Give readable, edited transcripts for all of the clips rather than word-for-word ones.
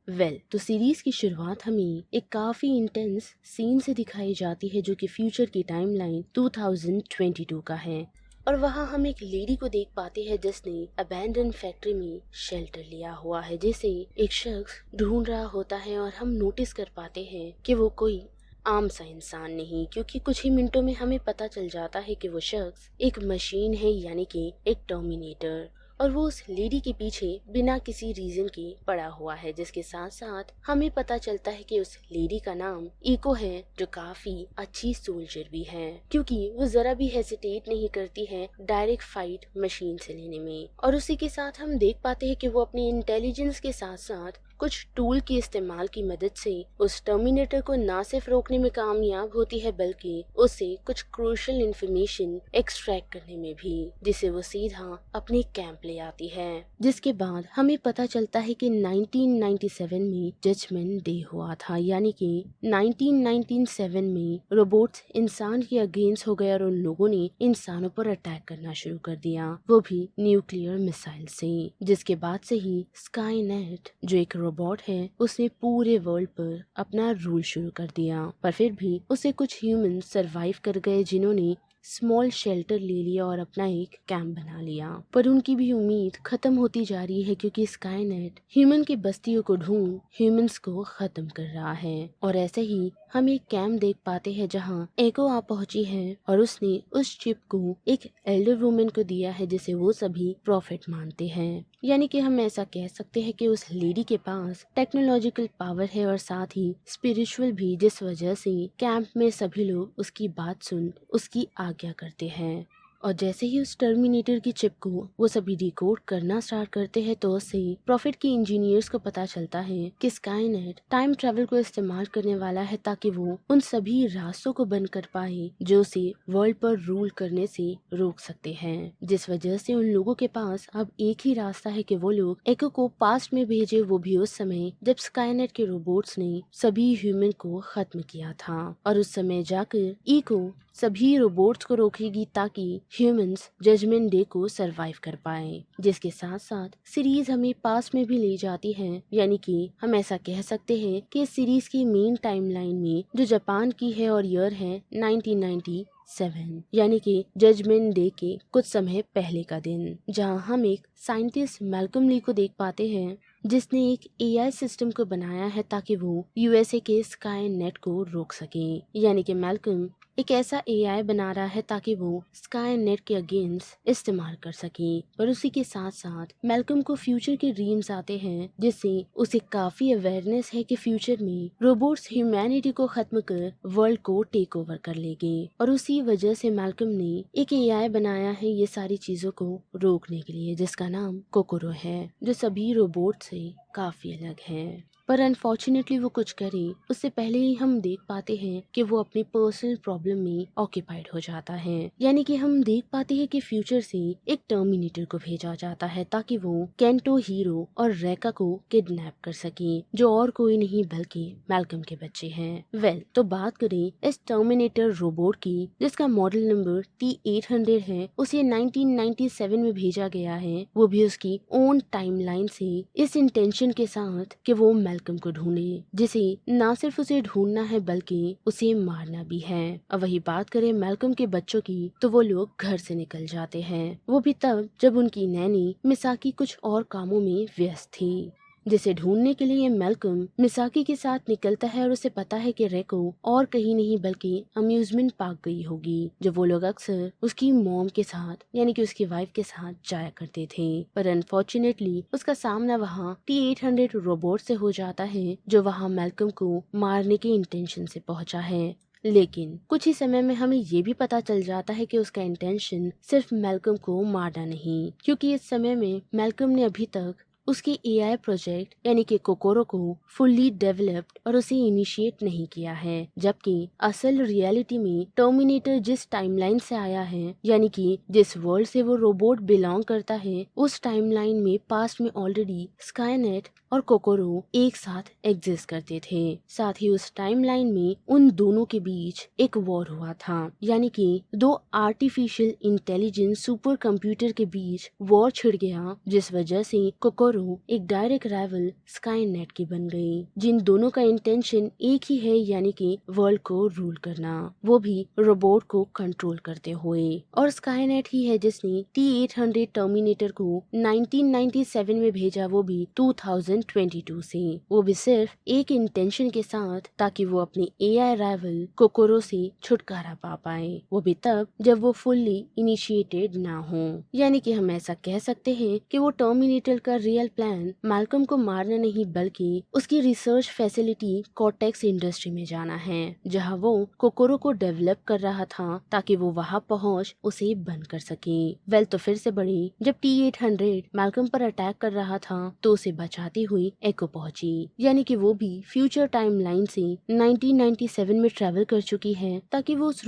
तो सीरीज की शुरुआत हमें एक काफी इंटेंस सीन से दिखाई जाती है जो कि फ्यूचर की टाइमलाइन 2022 का है। और वहाँ हम एक लेडी को देख पाते हैं जिसने अबैंडन फैक्ट्री में शेल्टर लिया हुआ है, जिसे एक शख्स ढूंढ रहा होता है। और हम नोटिस कर पाते हैं कि वो कोई आम सा इंसान नहीं, क्योंकि कुछ ही मिनटों में हमें पता चल जाता है कि वो शख्स एक मशीन है, यानी कि एक टर्मिनेटर। और वो उस लेडी के पीछे बिना किसी रीजन के पड़ा हुआ है, जिसके साथ साथ हमें पता चलता है कि उस लेडी का नाम इको है, जो काफी अच्छी सोल्जर भी है, क्योंकि वो जरा भी हेसिटेट नहीं करती है डायरेक्ट फाइट मशीन से लेने में। और उसी के साथ हम देख पाते हैं कि वो अपनी इंटेलिजेंस के साथ साथ कुछ टूल के इस्तेमाल की मदद से उस टर्मिनेटर को ना सिर्फ रोकने में कामयाब होती है, बल्कि उससे कुछ क्रूशियल इंफॉर्मेशन एक्सट्रैक्ट करने में भी, जिसे वो सीधा अपने कैंप ले आती है। जिसके बाद हमें पता चलता है कि 1997 में जजमेंट डे हुआ था, यानी कि 1997 में रोबोट्स इंसान के अगेंस्ट हो गए और उन लोगों ने इंसानों पर अटैक करना शुरू कर दिया, वो भी न्यूक्लियर मिसाइल से। जिसके बाद से ही स्काईनेट जो एक रोबोट है, उसने पूरे वर्ल्ड पर अपना रूल शुरू कर दिया। पर फिर भी उसे कुछ ह्यूमन सरवाइव कर गए, जिन्होंने स्मॉल शेल्टर ले लिया और अपना एक कैंप बना लिया। पर उनकी भी उम्मीद खत्म होती जा रही है, क्योंकि स्काईनेट ह्यूमन की बस्तियों को ढूंढ ह्यूमंस को खत्म कर रहा है। और ऐसे ही हम एक कैंप देख पाते हैं जहां एको आ पहुंची है और उसने उस चिप को एक एल्डर वुमेन को दिया है, जिसे वो सभी प्रॉफिट मानते हैं। यानी कि हम ऐसा कह सकते हैं कि उस लेडी के पास टेक्नोलॉजिकल पावर है और साथ ही स्पिरिचुअल भी, जिस वजह से कैंप में सभी लोग उसकी बात सुन उसकी आज्ञा करते हैं। और जैसे ही उस टर्मिनेटर की चिप को वो सभी डिकोड करना स्टार्ट करते हैं, तो उससे प्रॉफिट के इंजीनियर्स को पता चलता है कि स्काईनेट टाइम ट्रेवल को इस्तेमाल करने वाला है, ताकि वो उन सभी रास्तों को बंद कर पाए जो उसे वर्ल्ड पर रूल करने से रोक सकते हैं। जिस वजह से उन लोगों के पास अब एक ही रास्ता है कि वो लोग एको को पास्ट में भेजे, वो भी उस समय जब स्काईनेट के रोबोट्स ने सभी ह्यूमन को खत्म किया था। और उस समय जाकर इको सभी रोबोट्स को रोकेगी ताकि ह्यूमंस जजमेंट डे को सरवाइव कर पाए। जिसके साथ साथ सीरीज हमें पास में भी ले जाती है, यानी कि हम ऐसा कह सकते हैं कि इस सीरीज की मेन टाइमलाइन में जो जापान की है और ईयर है 1997, यानी कि जजमेंट डे के कुछ समय पहले का दिन, जहां हम एक साइंटिस्ट मैल्कम ली को देख पाते हैं, जिसने एक एआई सिस्टम को बनाया है ताकि वो यूएसए के स्काईनेट को रोक सके। यानी कि मैल्कम एक ऐसा एआई बना रहा है ताकि वो स्काईनेट के अगेंस्ट इस्तेमाल कर सके। पर उसी के साथ साथ मैल्कम को फ्यूचर के ड्रीम्स आते हैं, जिससे उसे काफी अवेयरनेस है कि फ्यूचर में रोबोट्स ह्यूमैनिटी को खत्म कर वर्ल्ड को टेक ओवर कर लेंगे। और उसी वजह से मैल्कम ने एक एआई बनाया है ये सारी चीजों को रोकने के लिए, जिसका नाम कोकोरो है, जो सभी रोबोट से काफी अलग है। पर अनफॉर्चुनेटली वो कुछ करे उससे पहले ही हम देख पाते हैं कि वो अपनी पर्सनल प्रॉब्लम में ऑक्यूपाइड हो जाता है। यानी कि हम देख पाते हैं कि फ्यूचर से एक टर्मिनेटर को भेजा जाता है ताकि वो केंटो हीरो और रेका को किडनैप कर सके, जो और कोई नहीं बल्कि मैल्कम के बच्चे हैं। तो बात करें इस टर्मिनेटर रोबोट की, जिसका मॉडल नंबर T800 है, उसे 1997 में भेजा गया है, वो भी उसकी ओन टाइमलाइन से, इस इंटेंशन के साथ कि वो मैल्कम को ढूंढे, जिसे ना सिर्फ उसे ढूंढना है बल्कि उसे मारना भी है। अब वही बात करें मैल्कम के बच्चों की, तो वो लोग घर से निकल जाते हैं, वो भी तब जब उनकी नैनी मिसाकी कुछ और कामों में व्यस्त थी। जिसे ढूंढने के लिए मैल्कम मिसाकी के साथ निकलता है और उसे पता है कि रेको और कहीं नहीं बल्कि अम्यूजमेंट पार्क गई होगी, जो वो लोग अक्सर उसकी मॉम के साथ यानी कि उसकी वाइफ के साथ जाया करते थे। पर अनफॉर्चुनेटली उसका सामना वहाँ T800 रोबोट से हो जाता है, जो वहाँ मैल्कम को मारने के इंटेंशन से पहुंचा है। लेकिन कुछ ही समय में हमें ये भी पता चल जाता है कि उसका इंटेंशन सिर्फ मैल्कम को मारना नहीं, क्योंकि इस समय में मैल्कम ने अभी तक उसके एआई प्रोजेक्ट यानी कि कोकोरो को फुल्ली डेवलप्ड और उसे इनिशिएट नहीं किया है, जबकि असल रियलिटी में टर्मिनेटर जिस टाइमलाइन से आया है, यानी कि जिस वर्ल्ड से वो रोबोट बिलोंग करता है, उस टाइमलाइन में पास्ट में ऑलरेडी स्काईनेट और कोकोरो एक साथ एग्जिस्ट करते थे। साथ ही उस टाइमलाइन में उन दोनों के बीच एक वॉर हुआ था, यानी कि दो आर्टिफिशियल इंटेलिजेंस सुपर कंप्यूटर के बीच वॉर छिड़ गया, जिस वजह से कोकोरो एक डायरेक्ट राइवल स्काईनेट की बन गई, जिन दोनों का इंटेंशन एक ही है, यानी कि वर्ल्ड को रूल करना, वो भी रोबोट को कंट्रोल करते हुए। और स्काईनेट ही है जिसने T-800 टर्मिनेटर को 1997 में भेजा, वो भी 2022 से, वो भी सिर्फ एक इंटेंशन के साथ, ताकि वो अपनी AI राइवल कोकोरो से छुटकारा पा पाए, वो भी तब जब वो फुल्ली इनिशिएटेड ना हो। यानी कि हम ऐसा कह सकते हैं कि वो टर्मिनेटर का रियल प्लान मैल्कम को मारना नहीं, बल्कि उसकी रिसर्च फैसिलिटी कॉर्टेक्स इंडस्ट्री में जाना है, जहां वो कोकोरो को डेवलप कर रहा था, ताकि वो वहां पहुंच उसे बंद कर सके। वेल, तो फिर से बड़ी, जब T-800 मैल्कम पर अटैक कर रहा था तो उसे बचाती हुई एको पहुंची, यानी कि वो भी फ्यूचर टाइमलाइन से 1997 में ट्रेवल कर चुकी है, ताकि वो उस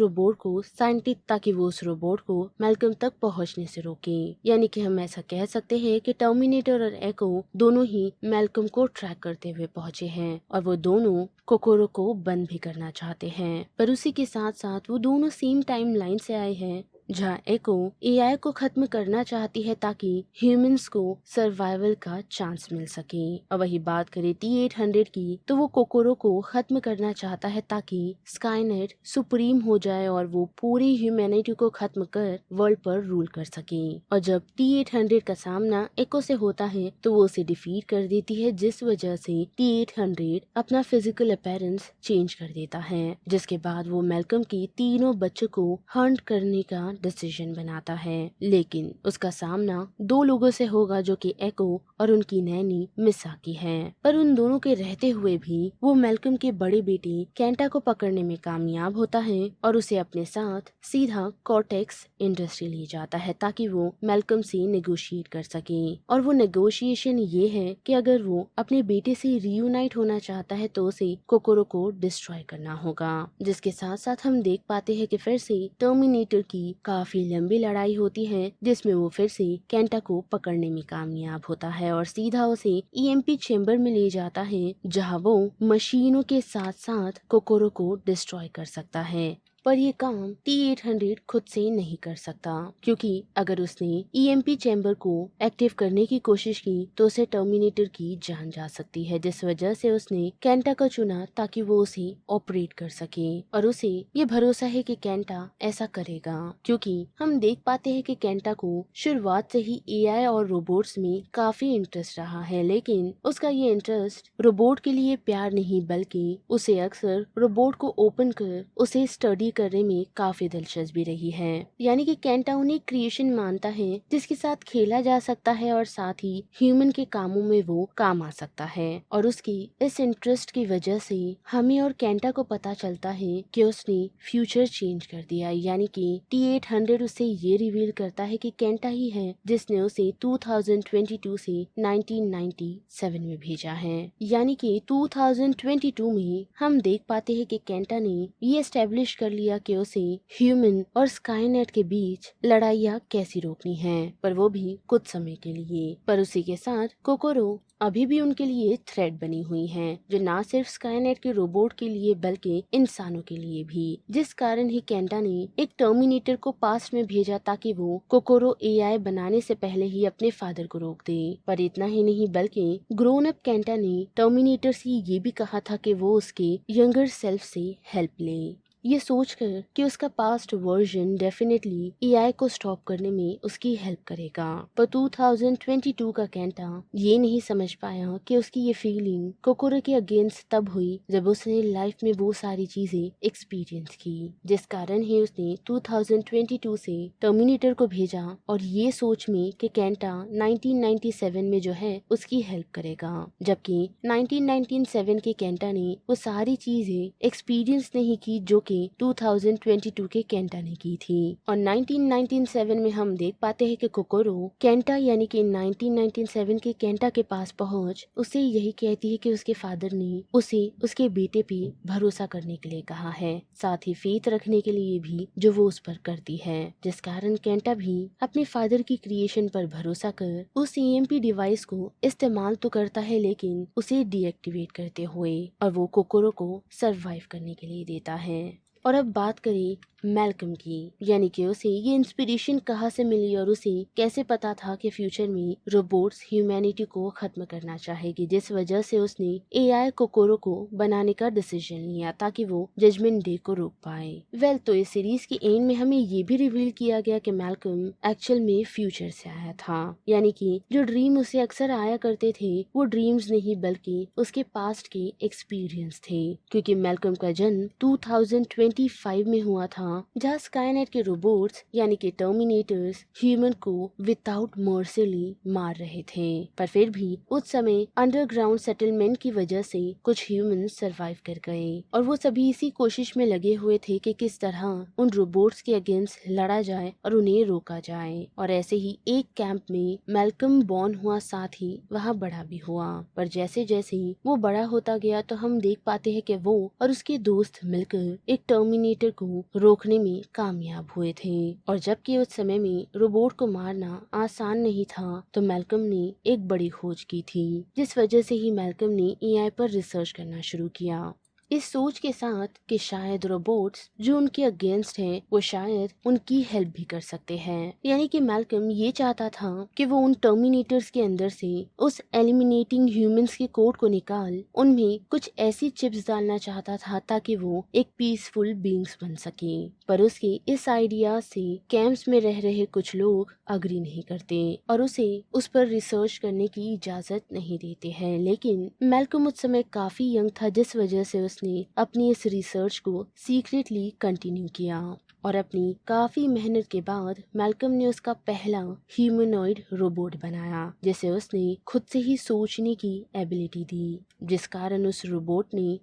रोबोट को मैल्कम तक पहुंचने से रोके। यानी कि हम ऐसा कह सकते हैं कि टर्मिनेटर और एको दोनों ही मैल्कम को ट्रैक करते हुए पहुंचे हैं, और वो दोनों कोकोरो को बंद भी करना चाहते हैं, पर उसी के साथ साथ वो दोनों सेम टाइम लाइन से आए हैं, जहाँ एको AI को खत्म करना चाहती है ताकि ह्यूमंस को सर्वाइवल का चांस मिल सके। और वही बात करें T-800 की, तो वो कोकोरो को खत्म करना चाहता है ताकि स्काईनेट सुप्रीम हो जाए और वो पूरी ह्यूमैनिटी को खत्म कर वर्ल्ड पर रूल कर सके। और जब T-800 का सामना एको से होता है तो वो उसे डिफीट कर देती है, जिस वजह से T-800 अपना फिजिकल अपीयरेंस चेंज कर देता है, जिसके बाद वो मैल्कम के तीनों बच्चों को हंट करने का डिसीजन बनाता है। लेकिन उसका सामना दो लोगों से होगा, जो कि एको और उनकी नैनी मिसाकी है। पर उन दोनों के रहते हुए भी वो मैल्कम के बड़े बेटे केंटा को पकड़ने में कामयाब होता है और उसे अपने साथ सीधा कॉर्टेक्स इंडस्ट्री ले जाता है, ताकि वो मैल्कम से नेगोशिएट कर सके। और वो नेगोशिएशन ये है कि अगर वो अपने बेटे से रीयूनाइट होना चाहता है तो उसे कोकोरो को डिस्ट्रॉय करना होगा। जिसके साथ साथ हम देख पाते हैं कि फिर से टर्मिनेटर की काफी लंबी लड़ाई होती है, जिसमें वो फिर से केंटा को पकड़ने में कामयाब होता है और सीधा उसे EMP चेंबर में ले जाता है, जहां वो मशीनों के साथ साथ कोकोरो को डिस्ट्रॉय कर सकता है। पर ये काम T-800 खुद से नहीं कर सकता, क्योंकि अगर उसने EMP चैम्बर को एक्टिव करने की कोशिश की तो उसे टर्मिनेटर की जान जा सकती है, जिस वजह से उसने केंटा को चुना ताकि वो उसे ऑपरेट कर सके। और उसे ये भरोसा है कि केंटा ऐसा करेगा, क्योंकि हम देख पाते हैं कि केंटा को शुरुआत से ही AI और रोबोट्स में काफी इंटरेस्ट रहा है, लेकिन उसका ये इंटरेस्ट रोबोट के लिए प्यार नहीं, बल्कि उसे अक्सर रोबोट को ओपन कर उसे स्टडी करने में काफी दिलचस्पी रही है। यानी कि केंटा उन्हें क्रिएशन मानता है जिसके साथ खेला जा सकता है और साथ ही ह्यूमन के कामों में वो काम आ सकता है। और उसकी इस इंटरेस्ट की वजह से हमें और केंटा को पता चलता है कि उसने फ्यूचर चेंज कर दिया, यानी कि T-800 उसे ये रिवील करता है कि केंटा ही है जिसने उसे 2022 से 1997 में भेजा है। यानी कि 2022 में हम देख पाते हैं कि केंटा ने ये एस्टेब्लिश कर लिया कि उसे ह्यूमन और स्काईनेट के बीच लड़ाइयाँ कैसी रोकनी है, पर वो भी कुछ समय के लिए। पर उसी के साथ कोकोरो अभी भी उनके लिए थ्रेट बनी हुई हैं, जो ना सिर्फ स्काईनेट के रोबोट के लिए बल्कि इंसानों के लिए भी, जिस कारण ही केंटा ने एक टर्मिनेटर को पास्ट में भेजा ताकि वो कोकोरो AI बनाने से पहले ही अपने फादर को रोक दे। पर इतना ही नहीं, बल्कि ग्रोन अप केंटा ने टर्मिनेटर से ये भी कहा था कि वो उसके यंगर सेल्फ से हेल्प ले, ये सोचकर कि उसका पास्ट वर्जन डेफिनेटली AI को स्टॉप करने में उसकी हेल्प करेगा। पर 2022 का केंटा ये नहीं समझ पाया कि उसकी ये फीलिंग कोकोरो के अगेंस्ट तब हुई जब उसने लाइफ में वो सारी चीजें एक्सपीरियंस की, जिस कारण ही उसने 2022 से टर्मिनेटर को भेजा और ये सोच में कि केंटा 1997 में जो है उसकी हेल्प करेगा। जबकि 1997 के केंटा ने वो सारी चीजें एक्सपीरियंस नहीं की जो कि 2022 के केंटा ने की थी। और 1997 में हम देख पाते हैं कि कोकोरो केंटा यानी कि 1997 के केंटा के पास पहुंच उसे यही कहती है कि उसके फादर ने उसे उसके बेटे पे भरोसा करने के लिए कहा है, साथ ही फेथ रखने के लिए भी जो वो उस पर करती है, जिस कारण केंटा भी अपने फादर की क्रिएशन पर भरोसा कर उस EMP डिवाइस को इस्तेमाल तो करता है लेकिन उसे डीएक्टिवेट करते हुए, और वो कोकोरो को सरवाइव करने के लिए देता है। और अब बात करें मैल्कम की, यानी कि उसे ये इंस्पिरेशन कहाँ से मिली और उसे कैसे पता था कि फ्यूचर में रोबोट्स ह्यूमैनिटी को खत्म करना चाहेगी, जिस वजह से उसने AI कोकोरो को बनाने का डिसीजन लिया ताकि वो जजमेंट डे को रोक पाए। तो इस सीरीज के एंड में हमें ये भी रिवील किया गया कि मैल्कम एक्चुअल में फ्यूचर से आया था, यानी कि जो ड्रीम उसे अक्सर आया करते थे वो ड्रीम्स नहीं बल्कि उसके पास्ट के एक्सपीरियंस थे, क्योंकि मैल्कम का जन्म 2025 में हुआ था जहाँ स्काईनेट के रोबोट्स यानी कि टर्मिनेटर्स ह्यूमन को विदाउट मर्सीली मार रहे थे, पर फिर भी उस समय अंडरग्राउंड सेटलमेंट की वजह से कुछ ह्यूमन सरवाइव कर गए और वो सभी इसी कोशिश में लगे हुए थे कि किस तरह उन रोबोट्स के अगेंस्ट लड़ा जाए और उन्हें रोका जाए। और ऐसे ही एक कैंप में मैल्कम बॉर्न हुआ, साथ ही वहाँ बड़ा भी हुआ, पर जैसे जैसे वो बड़ा होता गया तो हम देख पाते हैं कि वो और उसके दोस्त मिलकर एक टर्मिनेटर को रोकने में कामयाब हुए थे। और जबकि उस समय में रोबोट को मारना आसान नहीं था तो मैल्कम ने एक बड़ी खोज की थी, जिस वजह से ही मैल्कम ने AI पर रिसर्च करना शुरू किया, इस सोच के साथ कि शायद रोबोट्स जो उनके अगेंस्ट हैं वो शायद उनकी हेल्प भी कर सकते हैं। यानी कि मैल्कम ये चाहता था कि वो उन टर्मिनेटर्स के अंदर से उस एलिमिनेटिंग ह्यूमंस के कोड को निकाल उनमें कुछ ऐसी चिप्स डालना चाहता था ताकि वो एक पीसफुल बीइंग्स बन सके। पर उसके इस आइडिया से कैंप्स में रह रहे कुछ लोग अग्री नहीं करते और उसे उस पर रिसर्च करने की इजाजत नहीं देते हैं। लेकिन मैल्कम उस समय काफी यंग था, जिस वजह से उसने अपनी इस रिसर्च को सीक्रेटली कंटिन्यू किया और अपनी काफी मेहनत के बाद मैल्कम ने उसका पहला ह्यूमनॉइड रोबोट बनाया, जिसे उसने खुद से ही सोचने की एबिलिटी दी, जिस कारण उस रोबोट ने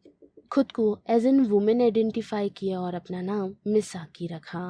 खुद को एज एन वुमेन आइडेंटिफाई किया और अपना नाम मिसाकी रखा।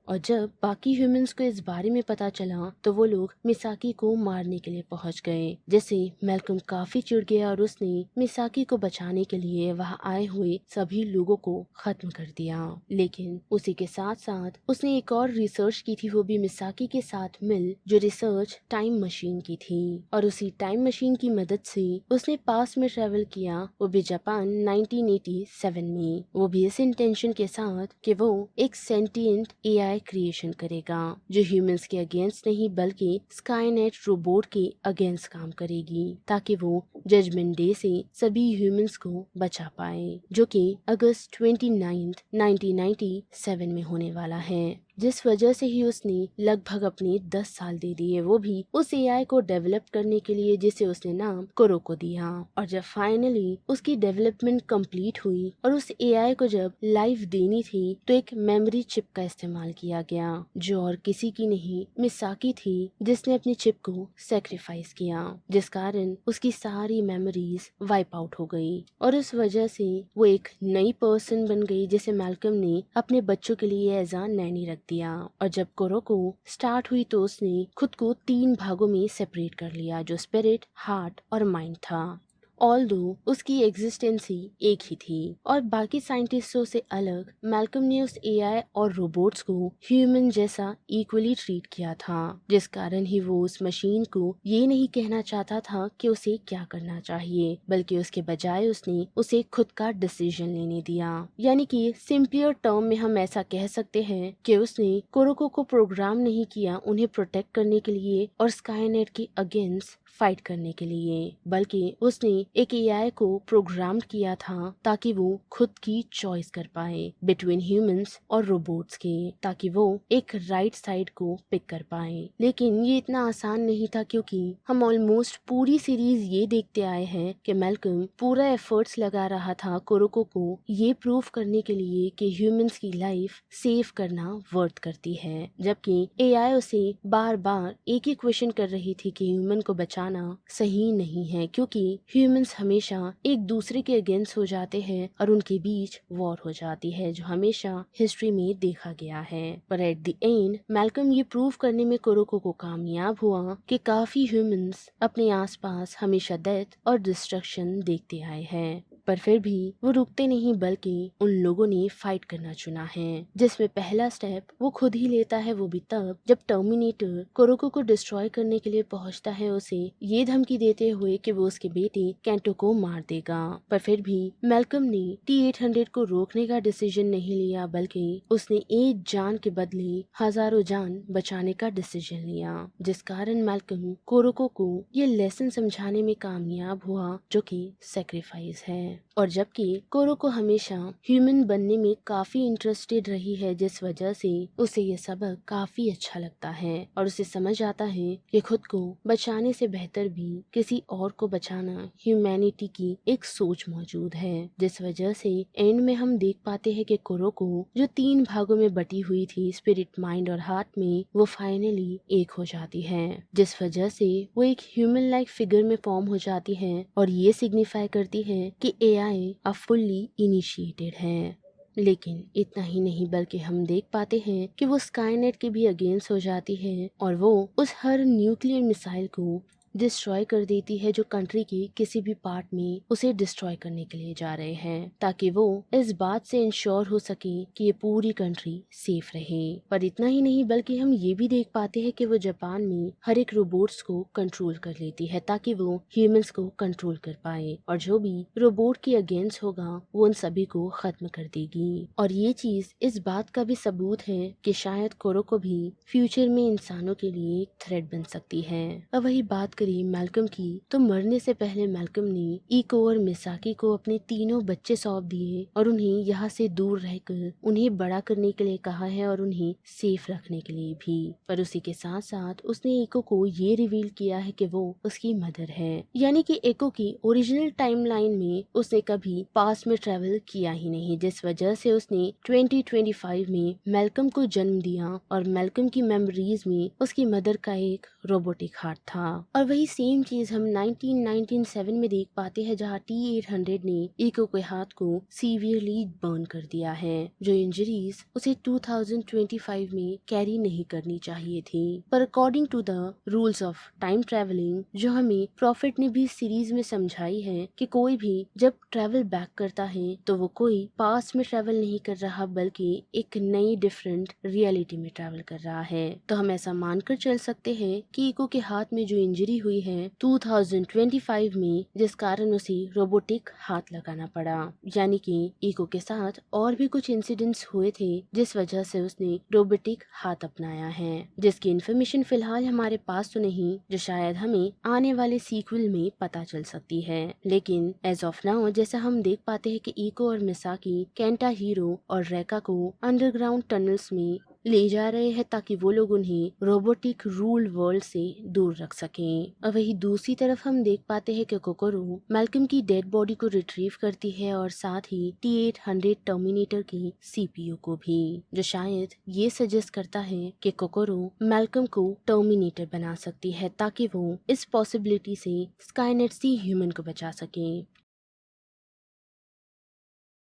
और जब बाकी ह्यूमंस को इस बारे में पता चला तो वो लोग मिसाकी को मारने के लिए पहुंच गए, जिससे मैल्कम काफी चिढ़ गया और उसने मिसाकी को बचाने के लिए वहां आए हुए सभी लोगों को खत्म कर दिया। लेकिन उसी के साथ साथ उसने एक और रिसर्च की थी, वो भी मिसाकी के साथ मिल, जो रिसर्च टाइम मशीन की थी। और उसी टाइम मशीन की मदद से उसने पास्ट में ट्रेवल किया, वो भी जापान 1987 में, वो भी इस इंटेंशन के साथ कि वो एक सेंटिएंट AI क्रिएशन करेगा जो ह्यूमंस के अगेंस्ट नहीं बल्कि स्काईनेट रोबोट के अगेंस्ट काम करेगी, ताकि वो जजमेंट डे से सभी ह्यूमंस को बचा पाए, जो कि अगस्त 29, 1997 में होने वाला है, जिस वजह से ही उसने लगभग अपने 10 साल दे दिए, वो भी उस AI को डेवलप करने के लिए जिसे उसने नाम कोरो को दिया। और जब फाइनली उसकी डेवलपमेंट कंप्लीट हुई और उस AI को जब लाइफ देनी थी तो एक मेमोरी चिप का इस्तेमाल किया गया, जो और किसी की नहीं मिसाकी थी, जिसने अपनी चिप को सेक्रीफाइस किया, जिस कारण उसकी सारी मेमोरीज वाइप आउट हो गई और उस वजह से वो एक नई पर्सन बन गई, जिसे मैल्कम ने अपने बच्चों के लिए एज अ नैनी रख दिया। और जब कोरोको स्टार्ट हुई तो उसने खुद को 3 भागों में सेपरेट कर लिया, जो स्पिरिट, हार्ट और माइंड था। ऑल्दो उसकी एग्जिस्टेंस ही एक ही थी और बाकी साइंटिस्टों से अलग मैल्कम ने उस AI और रोबोट्स को ह्यूमन जैसा इक्वली ट्रीट किया था, जिस कारण ही वो उस मशीन को ये नहीं कहना चाहता था कि उसे क्या करना चाहिए, बल्कि उसके बजाय उसने उसे खुद का डिसीजन लेने दिया। यानी कि सिंपलियर टर्म में हम ऐसा कह सकते हैं कि उसने कोरोको को प्रोग्राम नहीं किया उन्हें प्रोटेक्ट करने के लिए और स्काईनेट के अगेंस्ट फाइट करने के लिए, बल्कि उसने एक AI को प्रोग्राम किया था ताकि वो खुद की चॉइस कर पाए बिटवीन ह्यूमंस और रोबोट्स के, ताकि वो एक राइट साइड को पिक कर पाए। लेकिन ये इतना आसान नहीं था, क्योंकि हम ऑलमोस्ट पूरी सीरीज ये देखते आए हैं कि मैल्कम पूरा एफर्ट्स लगा रहा था कोरोको को ये प्रूव करने के लिए कि ह्यूमंस की लाइफ सेव करना वर्थ करती है, जबकि AI उसे बार बार एक ही क्वेश्चन कर रही थी कि ह्यूमन को बचा बचाना सही नहीं है, क्योंकि ह्यूमंस हमेशा एक दूसरे के अगेंस्ट हो जाते हैं और उनके बीच वॉर हो जाती है, जो हमेशा हिस्ट्री में देखा गया है। पर एट द एंड मैल्कम ये प्रूव करने में कुरोको को कामयाब हुआ कि काफी ह्यूमंस अपने आसपास हमेशा डेथ और डिस्ट्रक्शन देखते आए हैं, पर फिर भी वो रुकते नहीं, बल्कि उन लोगों ने फाइट करना चुना है, जिसमें पहला स्टेप वो खुद ही लेता है, वो भी तब जब टर्मिनेटर कुरोको को डिस्ट्रॉय करने के लिए पहुंचता है, उसे ये धमकी देते हुए कि वो उसके बेटे केंटो को मार देगा। पर फिर भी मैल्कम ने T-800 को रोकने का डिसीजन नहीं लिया, बल्कि उसने एक जान के बदले हजारों जान बचाने का डिसीजन लिया, जिस कारण मैल्कम कुरोको को ये लेसन समझाने में कामयाब हुआ, जो कि सेक्रीफाइस है। और जबकि कुरोको हमेशा ह्यूमन बनने में काफी इंटरेस्टेड रही है, जिस वजह से उसे ये सबक काफी अच्छा लगता है और उसे समझ आता है कि खुद को बचाने से बेहतर भी किसी और को बचाना ह्यूमैनिटी की एक सोच मौजूद है, जिस वजह से एंड में हम देख पाते हैं कि कुरोको जो 3 भागों में बटी हुई थी, स्पिरिट, माइंड और हार्ट में, वो फाइनली एक हो जाती है, जिस वजह से वो एक ह्यूमन लाइक फिगर में फॉर्म हो जाती है और ये सिग्निफाई करती है कि AI अब फुल्ली इनिशिएटेड है। लेकिन इतना ही नहीं, बल्कि हम देख पाते हैं कि वो स्काईनेट के भी अगेंस्ट हो जाती है और वो उस हर न्यूक्लियर मिसाइल को डिस्ट्रॉय कर देती है जो कंट्री के किसी भी पार्ट में उसे डिस्ट्रॉय करने के लिए जा रहे हैं, ताकि वो इस बात से इंश्योर हो सके कि ये पूरी कंट्री सेफ रहे। पर इतना ही नहीं, बल्कि हम ये भी देख पाते हैं कि वो जापान में हर एक रोबोट्स को कंट्रोल कर लेती है, ताकि वो ह्यूमंस को कंट्रोल कर पाए और जो भी रोबोट के अगेंस्ट होगा वो उन सभी को खत्म कर देगी। और ये चीज इस बात का भी सबूत है कि शायद कुरोको भी फ्यूचर में इंसानों के लिए थ्रेट बन सकती है। अब वही बात करी मैल्कम की, तो मरने से पहले मैल्कम ने इको और मिसाकी को अपने तीनों बच्चे सौंप दिए और उन्हें यहाँ से दूर रहकर उन्हें बड़ा करने के लिए कहा है और उन्हें सेफ रखने के लिए भी। पर उसी के साथ साथ उसने इको को ये रिवील किया है कि वो उसकी मदर है, यानी कि इको की ओरिजिनल टाइमलाइन में उसने कभी पास्ट में ट्रेवल किया ही नहीं, जिस वजह से उसने 2025 में मैल्कम को जन्म दिया और मैल्कम की मेमोरीज में उसकी मदर का एक रोबोटिक हार्ट था। और वही सेम चीज हम 1997 में देख पाते हैं, जहाँ T-800 ने इको के हाथ को सीवियरली बर्न कर दिया है, जो इंजरीज उसे 2025 में कैरी नहीं करनी चाहिए थी। पर according to the rules of time travelling, जो हमें प्रॉफिट ने भी सीरीज में समझाई है कि कोई भी जब ट्रेवल बैक करता है तो वो कोई पास्ट में ट्रेवल नहीं कर रहा, बल्कि एक नई डिफरेंट रियलिटी में ट्रेवल कर रहा है। तो हम ऐसा मानकर चल सकते हैं कि इको के हाथ में जो इंजरी हुई है 2025 में, जिस कारण उसे रोबोटिक हाथ लगाना पड़ा, यानी कि इको के साथ और भी कुछ इंसिडेंट्स हुए थे जिस वजह से उसने रोबोटिक हाथ अपनाया है, जिसकी इन्फॉर्मेशन फिलहाल हमारे पास तो नहीं, जो शायद हमें आने वाले सीक्वल में पता चल सकती है। लेकिन एज ऑफ नाउ जैसा हम देख पाते हैं कि इको और मिसाकी केंटा हीरो और रेका को अंडरग्राउंड टनल्स में ले जा रहे हैं, ताकि वो लोग उन्हें रोबोटिक रूल वर्ल्ड से दूर रख सकें। और वही दूसरी तरफ हम देख पाते हैं कि कोकोरो मैल्कम की डेड बॉडी को रिट्रीव करती है और साथ ही T-800 टर्मिनेटर की CPU को भी, जो शायद ये सजेस्ट करता है कि कोकोरो मैल्कम को टर्मिनेटर बना सकती है, ताकि वो इस पॉसिबिलिटी से स्काईनेट से ह्यूमन को बचा सके।